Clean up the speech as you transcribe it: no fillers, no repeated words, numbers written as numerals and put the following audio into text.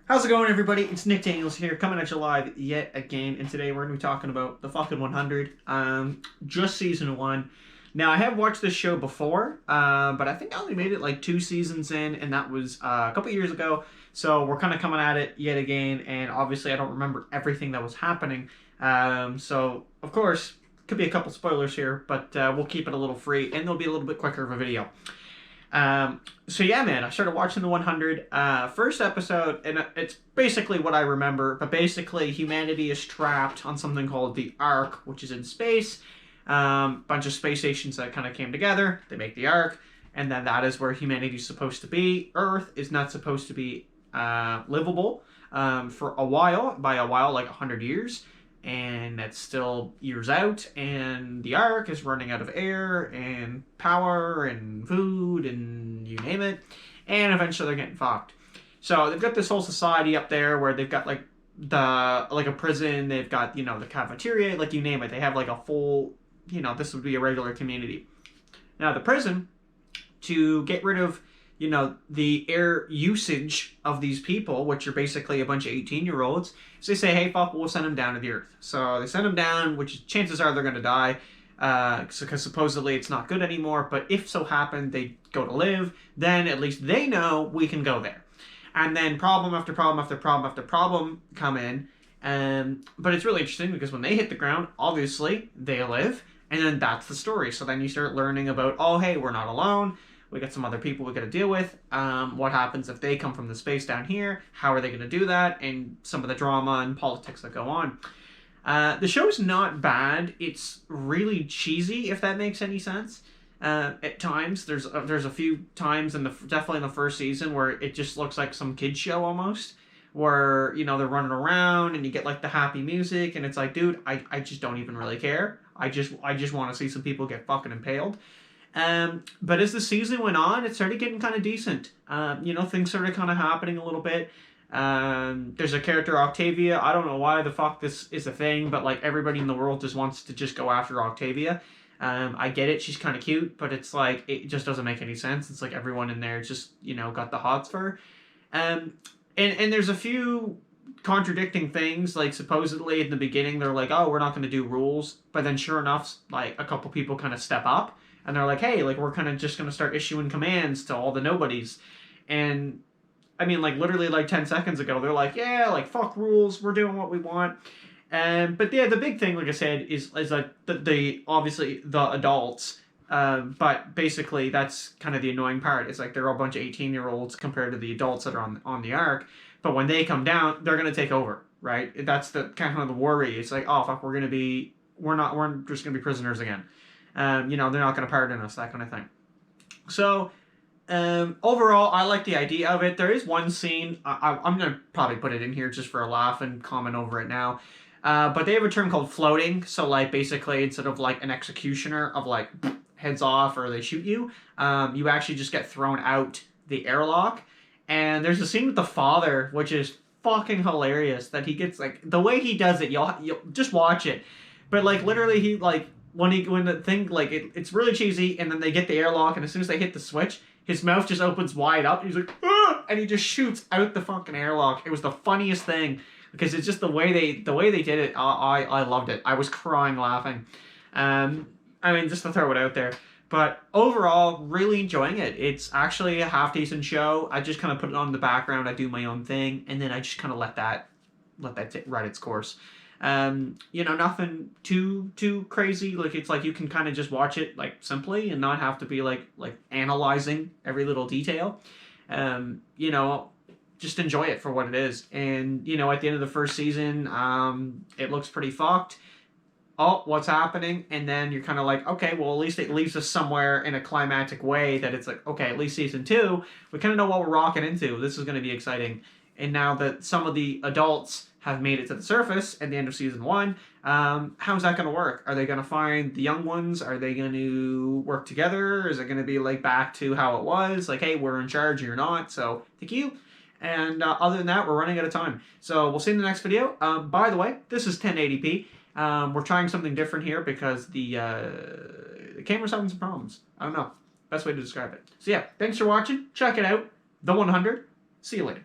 How's it going, everybody? It's Nick Daniels here, coming at you live yet again, and today we're going to be talking about the fucking 100, just season 1. Now, I have watched this show before, but I think I only made it like 2 seasons in, and that was a couple years ago, so we're kind of coming at it yet again, and obviously I don't remember everything that was happening, so, of course, could be a couple spoilers here, but we'll keep it a little free, and there'll be a little bit quicker of a video. So yeah, man, I started watching the 100 first episode, and it's basically what I remember. But basically, humanity is trapped on something called the Ark, which is in space. Bunch of space stations that kind of came together. They make the Ark, and then that is where humanity is supposed to be. Earth is not supposed to be livable for a while. By a while, like 100 years. And that's still years out, and the Ark is running out of air and power and food and you name it, and eventually they're getting fucked. So they've got this whole society up there where they've got like a prison, they've got the cafeteria, like you name it. They have like a full this would be a regular community. Now the prison, to get rid of the air usage of these people, which are basically a bunch of 18-year-olds. So they say, hey, fuck, we'll send them down to the earth. So they send them down, which chances are they're going to die, because supposedly it's not good anymore. But if so happened they go to live, then at least they know we can go there. And then problem after problem after problem after problem come in. But it's really interesting because when they hit the ground, obviously they live. And then that's the story. So then you start learning about, oh, hey, we're not alone. We got some other people we got to deal with. What happens if they come from the space down here? How are they going to do that? And some of the drama and politics that go on. The show's not bad. It's really cheesy, if that makes any sense. At times, there's a few times definitely in the first season where it just looks like some kid show almost, where they're running around and you get like the happy music and it's like, dude, I just don't even really care. I just want to see some people get fucking impaled. But as the season went on, it started getting kind of decent. Things started kind of happening a little bit. There's a character, Octavia. I don't know why the fuck this is a thing, but like everybody in the world just wants to just go after Octavia. I get it. She's kind of cute, but it's like, it just doesn't make any sense. It's like everyone in there just, got the hots for her. And there's a few contradicting things. Like supposedly in the beginning, they're like, oh, we're not going to do rules. But then sure enough, like a couple people kind of step up. And they're like, hey, like, we're kind of just going to start issuing commands to all the nobodies. And, I mean, like, literally, like, 10 seconds ago, they're like, yeah, like, fuck rules, we're doing what we want. But, yeah, the big thing, like I said, is like, obviously, the adults, but basically, that's kind of the annoying part. It's like, they're a bunch of 18-year-olds compared to the adults that are on the Ark. But when they come down, they're going to take over, right? That's the kind of the worry. It's like, oh, fuck, we're just going to be prisoners again. They're not going to pardon us, that kind of thing. So, overall, I like the idea of it. There is one scene, I'm going to probably put it in here just for a laugh and comment over it now. But they have a term called floating. So, like, basically, instead of, like, an executioner of, like, heads off or they shoot you, you actually just get thrown out the airlock. And there's a scene with the father, which is fucking hilarious, that he gets, like, the way he does it, you'll just watch it. But, like, literally, he, like, when the thing, like, it's really cheesy, and then they get the airlock, and as soon as they hit the switch, his mouth just opens wide up, and he's like, ah! And he just shoots out the fucking airlock. It was the funniest thing, because it's just the way they did it. I loved it. I was crying laughing. I mean, just to throw it out there. But overall, really enjoying it. It's actually a half-decent show. I just kind of put it on in the background, I do my own thing, and then I just kind of let that ride its course. Nothing too crazy. Like, it's like you can kind of just watch it like simply and not have to be like analyzing every little detail. Just enjoy it for what it is. And at the end of the first season, it looks pretty fucked. Oh, what's happening? And then you're kind of like, okay, well, at least it leaves us somewhere in a climactic way that it's like, okay, at least season 2, we kind of know what we're rocking into. This is going to be exciting. And now that some of the adults have made it to the surface at the end of season 1, how's that going to work? Are they going to find the young ones? Are they going to work together? Is it going to be like back to how it was? Like, hey, we're in charge, you're not, so thank you. And other than that, we're running out of time. So we'll see you in the next video. By the way, this is 1080p. We're trying something different here because the camera's having some problems. I don't know. Best way to describe it. So yeah, thanks for watching. Check it out. The 100. See you later.